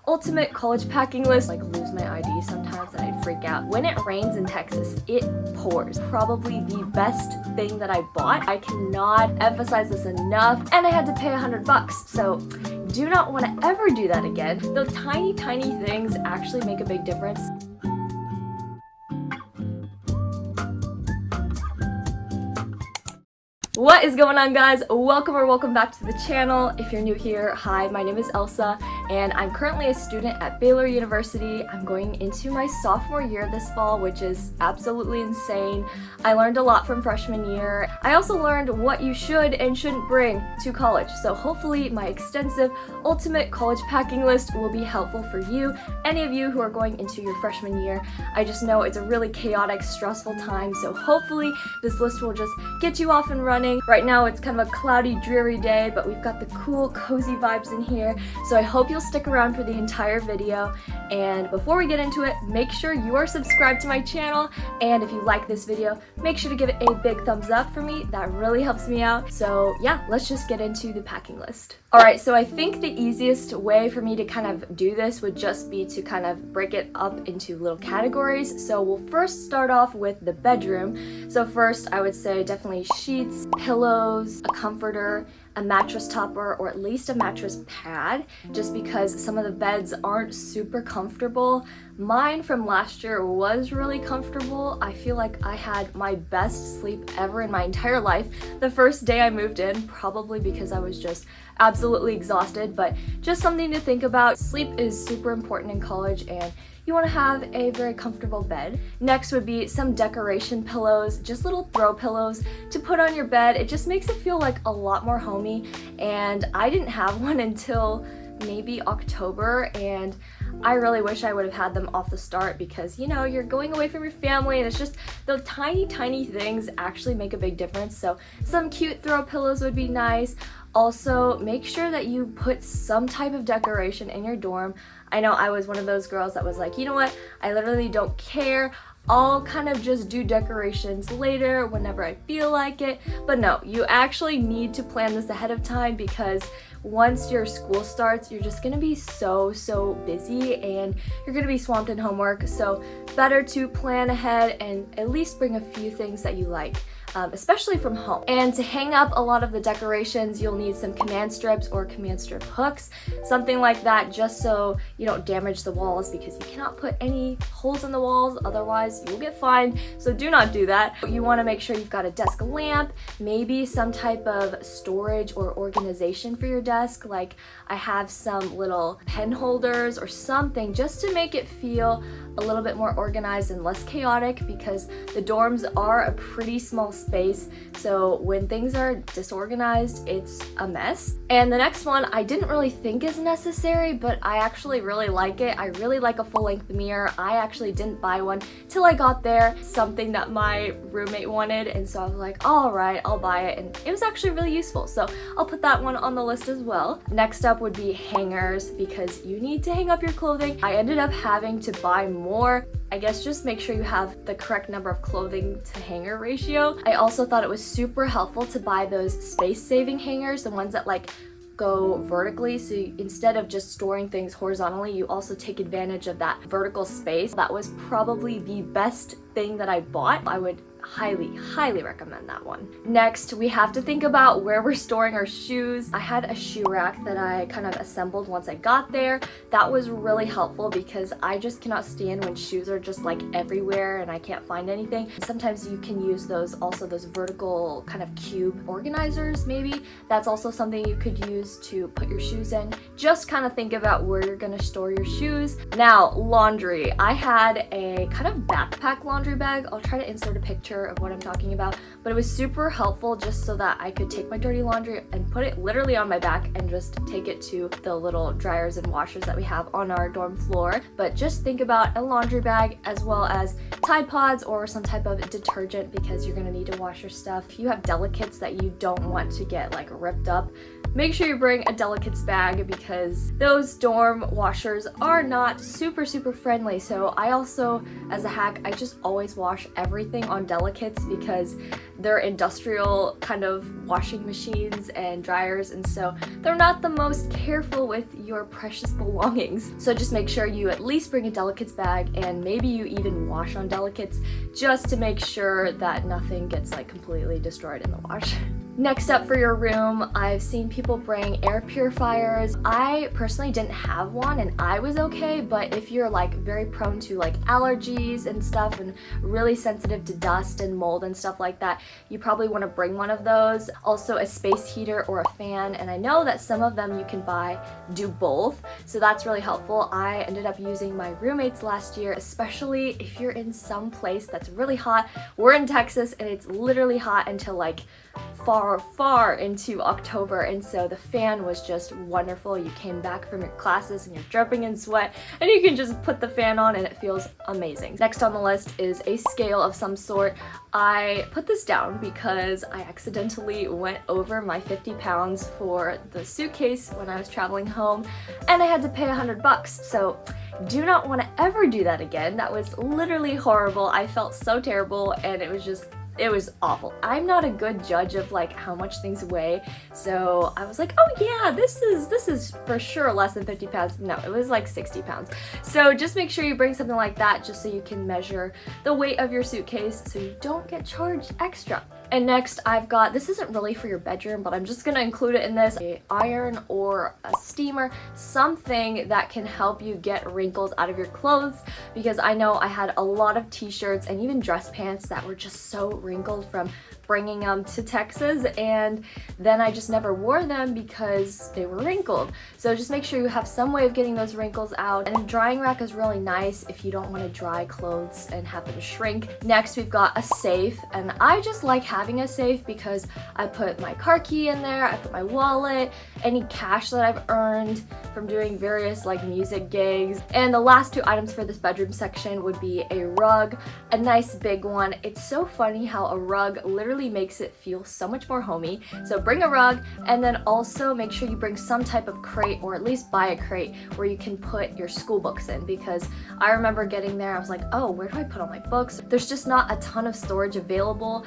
ultimate college packing list. Like lose my ID sometimes and I'd freak out. When it rains in Texas, it pours. Probably the best thing that I bought. I cannot emphasize this enough. And I had to pay $100. So do not want to ever do that again. Those tiny things actually make a big difference. What is going on, guys? Welcome back to the channel. If you're new here, hi, my name is Elsah and I'm currently a student at Baylor University. I'm going into my sophomore year this fall, which is absolutely insane. I learned a lot from freshman year. I also learned what you should and shouldn't bring to college. So hopefully my extensive ultimate college packing list will be helpful for you, any of you who are going into your freshman year. I just know it's a really chaotic, stressful time, so hopefully this list will just get you off and running. Right now it's kind of a cloudy, dreary day, but we've got the cool, cozy vibes in here, so I hope you'll stick around for the entire video. And before we get into it, make sure you are subscribed to my channel, and if you like this video, make sure to give it a big thumbs up for me. That really helps me out. So yeah, let's just get into the packing list. Alright, so I think the easiest way for me to kind of do this would just be to kind of break it up into little categories. So we'll first start off with the bedroom. So first I would say definitely sheets, pillows, a comforter, a mattress topper, or at least a mattress pad, just because some of the beds aren't super comfortable. Mine from last year was really comfortable. I feel like I had my best sleep ever in my entire life the first day I moved in, probably because I was just absolutely exhausted, but just something to think about. Sleep is super important in college and you want to have a very comfortable bed. Next would be some decoration pillows, just little throw pillows to put on your bed. It just makes it feel like a lot more homey, and I didn't have one until maybe October, and I really wish I would have had them off the start because, you know, you're going away from your family and it's just those tiny things actually make a big difference. So some cute throw pillows would be nice. Also, make sure that you put some type of decoration in your dorm. I know I was one of those girls that was like, you know what, I literally don't care. I'll kind of just do decorations later whenever I feel like it. But no, you actually need to plan this ahead of time because once your school starts, you're just gonna be so busy and you're gonna be swamped in homework. So better to plan ahead and at least bring a few things that you like. Especially from home. And to hang up a lot of the decorations, you'll need some command strips or command strip hooks, something like that, just so you don't damage the walls, because you cannot put any holes in the walls, otherwise you'll get fined. So do not do that. You want to make sure you've got a desk lamp, maybe some type of storage or organization for your desk. Like I have some little pen holders or something just to make it feel a little bit more organized and less chaotic, because the dorms are a pretty small space, so when things are disorganized, it's a mess. And the next one I didn't really think is necessary, but I actually really like it. I really like a full-length mirror. I actually didn't buy one till I got there, something that my roommate wanted, and so I was like, all right, I'll buy it, and it was actually really useful, so I'll put that one on the list as well. Next up would be hangers, because you need to hang up your clothing. I ended up having to buy more. I guess just make sure you have the correct number of clothing to hanger ratio. I also thought it was super helpful to buy those space-saving hangers, the ones that like go vertically, so instead of just storing things horizontally, you also take advantage of that vertical space. That was probably the best thing that I bought. I would highly recommend that one. Next, we have to think about where we're storing our shoes. I had a shoe rack that I kind of assembled once I got there. That was really helpful because I just cannot stand when shoes are just like everywhere and I can't find anything. Sometimes you can use those vertical kind of cube organizers maybe. That's also something you could use to put your shoes in. Just kind of think about where you're gonna store your shoes. Now, laundry. I had a kind of backpack laundry bag. I'll try to insert a picture of what I'm talking about, but it was super helpful just so that I could take my dirty laundry and put it literally on my back and just take it to the little dryers and washers that we have on our dorm floor. But just think about a laundry bag as well as Tide Pods or some type of detergent, because you're gonna need to wash your stuff. If you have delicates that you don't want to get like ripped up, Make sure you bring a delicates bag because those dorm washers are not super friendly. So I also, as a hack, I just always wash everything on delicates because they're industrial kind of washing machines and dryers, and so they're not the most careful with your precious belongings. So just make sure you at least bring a delicates bag, and maybe you even wash on delicates just to make sure that nothing gets like completely destroyed in the wash. Next up for your room, I've seen people bring air purifiers. I personally didn't have one and I was okay, but if you're like very prone to like allergies and stuff and really sensitive to dust and mold and stuff like that, you probably want to bring one of those. Also a space heater or a fan, and I know that some of them you can do both, so that's really helpful. I ended up using my roommates last year, especially if you're in some place that's really hot. We're in Texas and it's literally hot until like far into October, and so the fan was just wonderful. You came back from your classes and you're dripping in sweat and you can just put the fan on and it feels amazing. Next on the list is a scale of some sort. I put this down because I accidentally went over my 50 pounds for the suitcase when I was traveling home and I had to pay $100. So do not want to ever do that again. That was literally horrible. I felt so terrible and it was awful. I'm not a good judge of like how much things weigh, so I was like, oh yeah, this is for sure less than 50 pounds. No, it was like 60 pounds. So just make sure you bring something like that just so you can measure the weight of your suitcase so you don't get charged extra. And next I've got, this isn't really for your bedroom, but I'm just gonna include it in this, an iron or a steamer, something that can help you get wrinkles out of your clothes, because I know I had a lot of t-shirts and even dress pants that were just so wrinkled from bringing them to Texas, and then I just never wore them because they were wrinkled. So just make sure you have some way of getting those wrinkles out, and a drying rack is really nice if you don't want to dry clothes and have them shrink. Next we've got a safe, and I just like having a safe because I put my car key in there, I put my wallet, any cash that I've earned from doing various like music gigs. And the last two items for this bedroom section would be a rug, a nice big one. It's so funny how a rug literally makes it feel so much more homey. So bring a rug, and then also make sure you bring some type of crate, or at least buy a crate where you can put your school books in, because I remember getting there, I was like, oh, where do I put all my books? There's just not a ton of storage available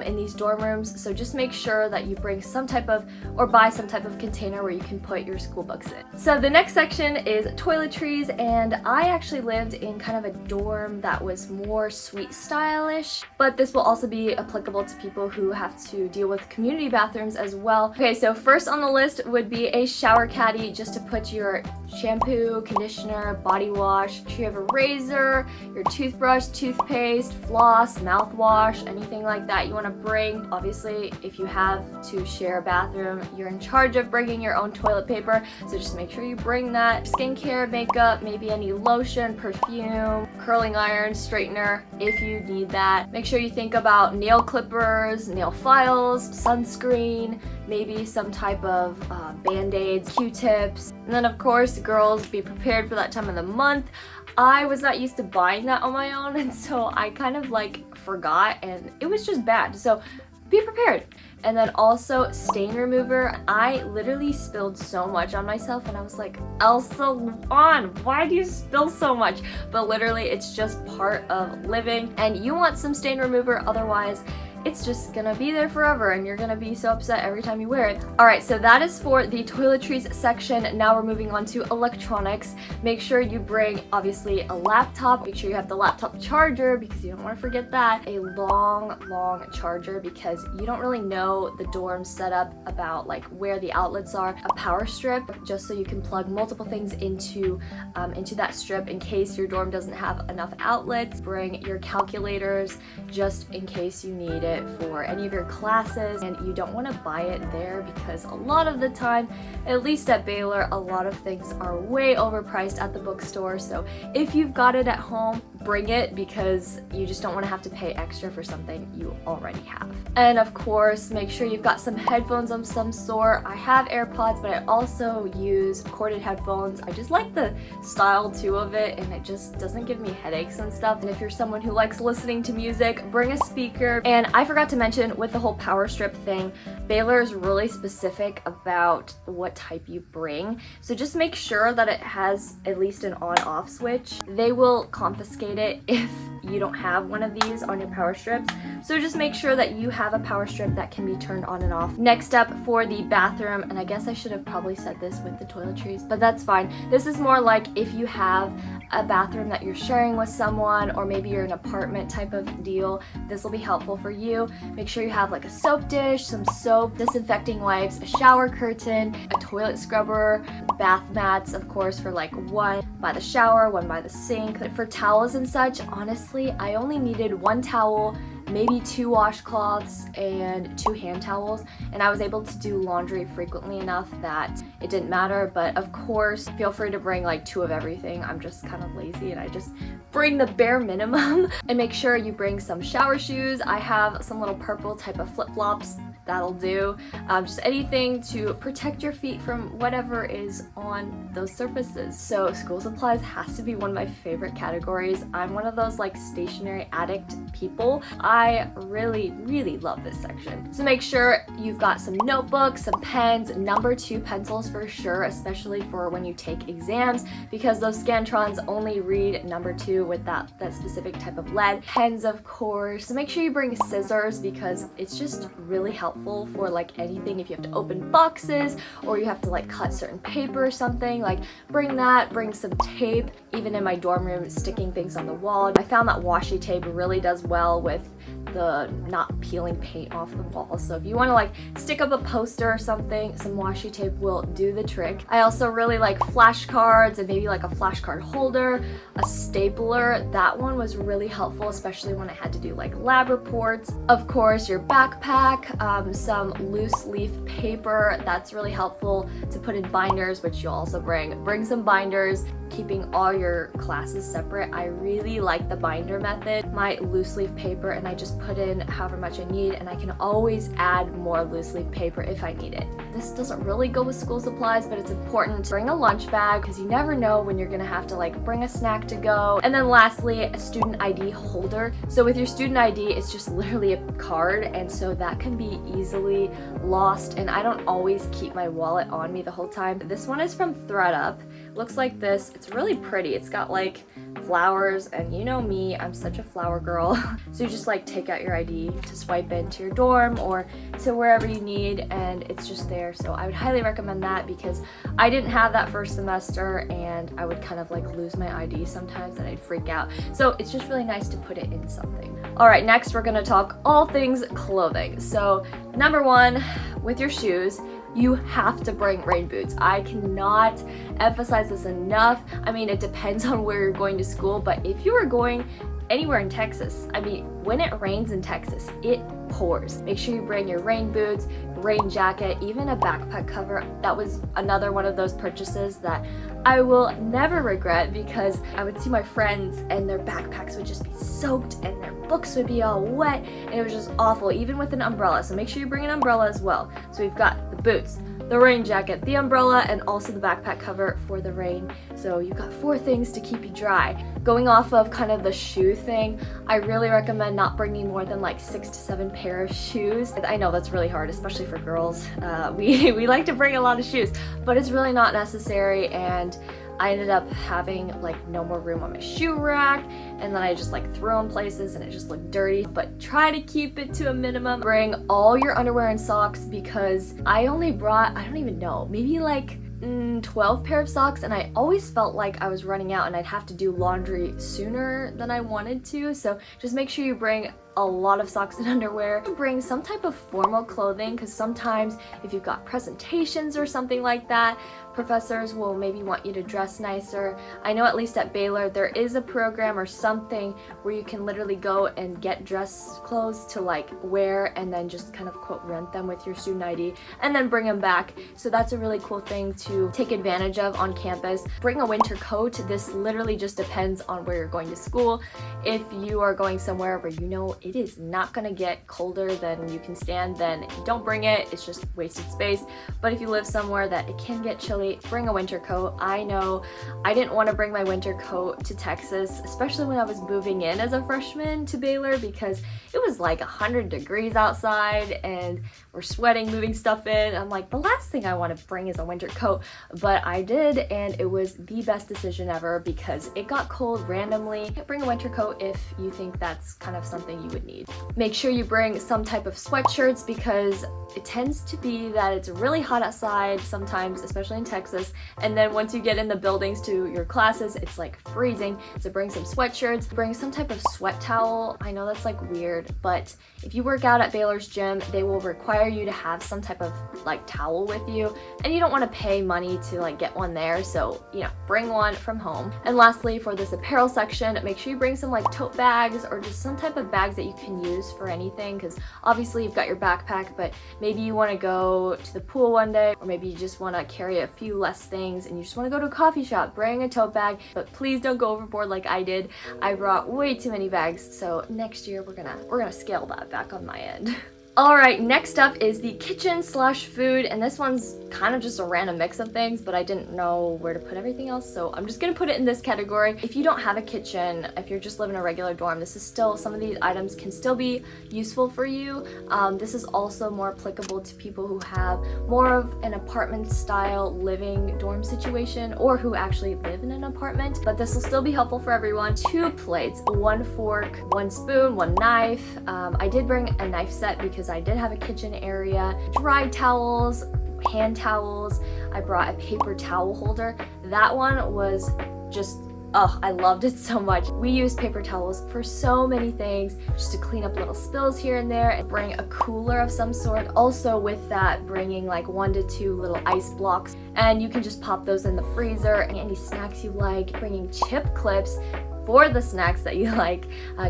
in these dorm rooms, so just make sure that you bring some type of, or buy some type of container where you can put your school books in. So the next section is toiletries, and I actually lived in kind of a dorm that was more suite stylish, but this will also be applicable to people who have to deal with community bathrooms as well. Okay, so first on the list would be a shower caddy, just to put your shampoo, conditioner, body wash. If you have a razor, your toothbrush, toothpaste, floss, mouthwash, anything like that you want to bring. Obviously, if you have to share a bathroom, you're in charge of bringing your own toilet paper, so just make sure you bring that. Skincare, makeup, maybe any lotion, perfume, curling iron, straightener if you need that. Make sure you think about nail clippers, nail files, sunscreen, maybe some type of band-aids, Q-tips, and then of course, girls, be prepared for that time of the month. I was not used to buying that on my own, and so I kind of like forgot, and it was just bad. So be prepared. And then also stain remover. I literally spilled so much on myself and I was like, Elsa, why do you spill so much? But literally it's just part of living, and you want some stain remover, otherwise it's just gonna be there forever and you're gonna be so upset every time you wear it. Alright, so that is for the toiletries section. Now we're moving on to electronics. Make sure you bring, obviously, a laptop. Make sure you have the laptop charger because you don't want to forget that. A long charger because you don't really know the dorm setup about like where the outlets are. A power strip, just so you can plug multiple things into that strip in case your dorm doesn't have enough outlets. Bring your calculators just in case you need it for any of your classes, and you don't want to buy it there because a lot of the time, at least at Baylor, a lot of things are way overpriced at the bookstore. So if you've got it at home, bring it because you just don't want to have to pay extra for something you already have. And of course, make sure you've got some headphones of some sort. I have AirPods, but I also use corded headphones. I just like the style too of it, and it just doesn't give me headaches and stuff. And if you're someone who likes listening to music, bring a speaker. And I forgot to mention, with the whole power strip thing, Baylor is really specific about what type you bring. So just make sure that it has at least an on-off switch. They will confiscate it if you don't have one of these on your power strips. So just make sure that you have a power strip that can be turned on and off. Next up, for the bathroom, and I guess I should have probably said this with the toiletries, but that's fine. This is more like if you have a bathroom that you're sharing with someone, or maybe you're an apartment type of deal, this will be helpful for you. Make sure you have like a soap dish, some soap, disinfecting wipes, a shower curtain, a toilet scrubber, bath mats, of course, for like one by the shower, one by the sink. But for towels and such, honestly, I only needed one towel, maybe 2 washcloths and 2 hand towels, and I was able to do laundry frequently enough that it didn't matter. But of course, feel free to bring like 2 of everything. I'm just kind of lazy and I just bring the bare minimum. And make sure you bring some shower shoes. I have some little purple type of flip-flops. That'll do. Just anything to protect your feet from whatever is on those surfaces. So school supplies has to be one of my favorite categories. I'm one of those like stationery addict people. I really love this section. So make sure you've got some notebooks, some pens, number 2 pencils for sure, especially for when you take exams, because those Scantrons only read number 2 with that specific type of lead. Pens, of course. So make sure you bring scissors, because it's just really helpful for like anything. If you have to open boxes or you have to like cut certain paper or something, like bring that. Bring some tape. Even in my dorm room, sticking things on the wall, I found that washi tape really does well with the not peeling paint off the wall. So if you want to like stick up a poster or something, some washi tape will do the trick. I also really like flashcards, and maybe like a flashcard holder, a stapler. That one was really helpful, especially when I had to do like lab reports. Of course, your backpack, some loose leaf paper. That's really helpful to put in binders, which you'll also bring some binders. Keeping all your classes separate, I really like the binder method. My loose leaf paper, and I just put in however much I need, and I can always add more loose leaf paper if I need it. This doesn't really go with school supplies, but it's important to bring a lunch bag, because you never know when you're gonna have to like bring a snack to go. And then lastly, a student ID holder. So with your student ID, it's just literally a card, and so that can be easily lost, and I don't always keep my wallet on me the whole time. This one is from ThredUp. Looks like this. It's really pretty. It's got like flowers, and you know me, I'm such a flower girl. So you just like take out your ID to swipe into your dorm or to wherever you need, and it's just there. So I would highly recommend that, because I didn't have that first semester, and I would kind of like lose my ID sometimes and I'd freak out. So it's just really nice to put it in something. All right, next we're gonna talk all things clothing. So number 1, with your shoes, you have to bring rain boots. I cannot emphasize this enough. I mean, it depends on where you're going to school, but if you are going anywhere in Texas, I mean, when it rains in Texas, it pours. Make sure you bring your rain boots, rain jacket, even a backpack cover. That was another one of those purchases that I will never regret, because I would see my friends and their backpacks would just be soaked and their books would be all wet, and it was just awful, even with an umbrella. So make sure you bring an umbrella as well. So we've got the boots, the rain jacket, the umbrella, and also the backpack cover for the rain. So you've got 4 things to keep you dry. Going off of kind of the shoe thing, I really recommend not bringing more than like 6 to 7 pair of shoes. I know that's really hard, especially for girls. We like to bring a lot of shoes, but it's really not necessary, and I ended up having like no more room on my shoe rack, and then I just like threw them places and it just looked dirty. But try to keep it to a minimum. Bring all your underwear and socks, because I only brought, I don't even know, maybe like 12 pair of socks, and I always felt like I was running out and I'd have to do laundry sooner than I wanted to. So just make sure you bring a lot of socks and underwear. Bring some type of formal clothing, because sometimes if you've got presentations or something like that, professors will maybe want you to dress nicer. I know at least at Baylor there is a program or something where you can literally go and get dress clothes to like wear and then just kind of quote rent them with your student ID and then bring them back. So that's a really cool thing to take advantage of on campus. Bring a winter coat. This literally just depends on where you're going to school. If you are going somewhere where you know it is not going to get colder than you can stand, then don't bring it. It's just wasted space. But if you live somewhere that it can get chilly, bring a winter coat. I know I didn't want to bring my winter coat to Texas, especially when I was moving in as a freshman to Baylor, because it was like 100 degrees outside and we're sweating moving stuff in. I'm like, the last thing I want to bring is a winter coat, but I did, and it was the best decision ever because it got cold randomly. Bring a winter coat if you think that's kind of something you would need. Make sure you bring some type of sweatshirts because it tends to be that it's really hot outside sometimes, especially in Texas, and then once you get in the buildings to your classes, it's like freezing. So bring some sweatshirts, bring some type of sweat towel. I know that's like weird, but if you work out at Baylor's gym, they will require you to have some type of like towel with you, and you don't want to pay money to like get one there, so you know, bring one from home. And lastly, for this apparel section, make sure you bring some like tote bags or just some type of bags that you can use for anything, because obviously you've got your backpack, but maybe you want to go to the pool one day, or maybe you just want to carry a few less things and you just want to go to a coffee shop. Bring a tote bag, but please don't go overboard like I did. I brought way too many bags, so next year we're gonna scale that back on my end. Alright, next up is the kitchen slash food, and this one's kind of just a random mix of things, but I didn't know where to put everything else, so I'm just gonna put it in this category. If you don't have a kitchen, if you're just living a regular dorm, this is still, some of these items can still be useful for you. This is also more applicable to people who have more of an apartment style living dorm situation, or who actually live in an apartment, but this will still be helpful for everyone. 2 plates, 1 fork, 1 spoon, 1 knife. I did bring a knife set because I did have a kitchen area. Dry towels, hand towels. I brought a paper towel holder. That one was just, oh, I loved it so much. We use paper towels for so many things, just to clean up little spills here and there, and bring a cooler of some sort. Also with that, bringing like 1 to 2 little ice blocks, and you can just pop those in the freezer. And any snacks you like, bringing chip clips for the snacks that you like.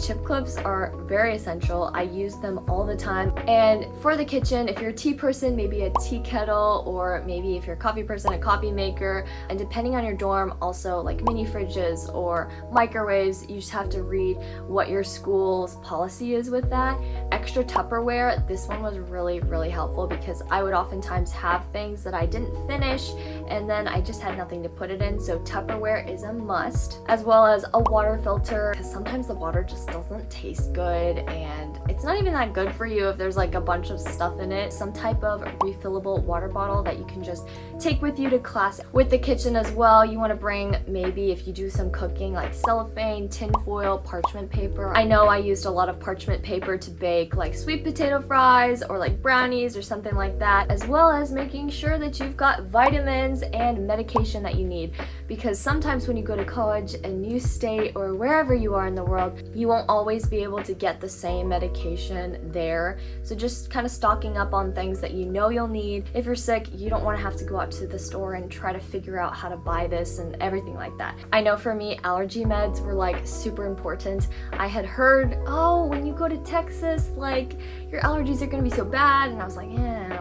Chip clips are very essential. I use them all the time. And for the kitchen, if you're a tea person, maybe a tea kettle, or maybe if you're a coffee person, a coffee maker. And depending on your dorm, also like mini fridges or microwaves. You just have to read what your school's policy is with that. Extra Tupperware, this one was really, really helpful because I would oftentimes have things that I didn't finish and then I just had nothing to put it in. So Tupperware is a must, as well as a water filter, because sometimes the water just doesn't taste good and it's not even that good for you if there's like a bunch of stuff in it. Some type of refillable water bottle that you can just take with you to class. With the kitchen as well, you want to bring, maybe if you do some cooking, like cellophane, tin foil, parchment paper. I know I used a lot of parchment paper to bake like sweet potato fries or like brownies or something like that, as well as making sure that you've got vitamins and medication that you need, because sometimes when you go to college, a new state, or wherever you are in the world, you won't always be able to get the same medication there. So just kind of stocking up on things that you know you'll need. If you're sick, you don't want to have to go out to the store and try to figure out how to buy this and everything like that. I know for me, allergy meds were like super important. I had heard, oh, when you go to Texas, like your allergies are gonna be so bad, and I was like,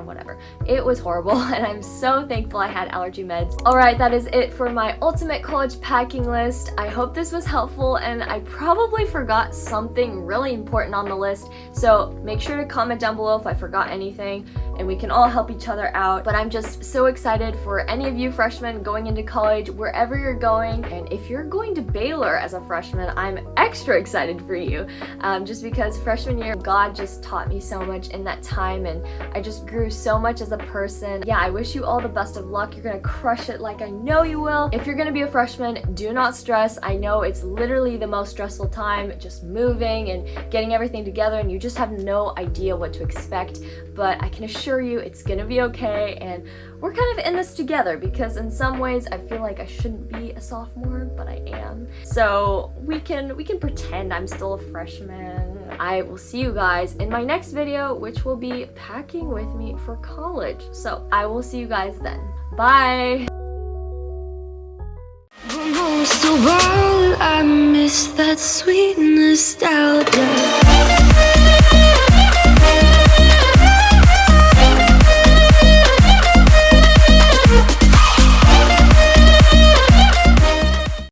whatever. It was horrible, and I'm so thankful I had allergy meds. Alright, that is it for my ultimate college packing list. I hope this was helpful, and I probably forgot something really important on the list, so make sure to comment down below if I forgot anything, and we can all help each other out. But I'm just so excited for any of you freshmen going into college, wherever you're going, and if you're going to Baylor as a freshman, I'm extra excited for you, just because freshman year, God just taught me so much in that time, and I just grew so much as a person. Yeah, I wish you all the best of luck. You're gonna crush it like I know you will. If you're gonna be a freshman, do not stress. I know it's literally the most stressful time, just moving and getting everything together, and you just have no idea what to expect, but I can assure you it's gonna be okay, and we're kind of in this together, because in some ways I feel like I shouldn't be a sophomore, but I am. So we can pretend I'm still a freshman. I will see you guys in my next video, which will be packing with me for college. So I will see you guys then. Bye! Most of all, I miss that sweetness.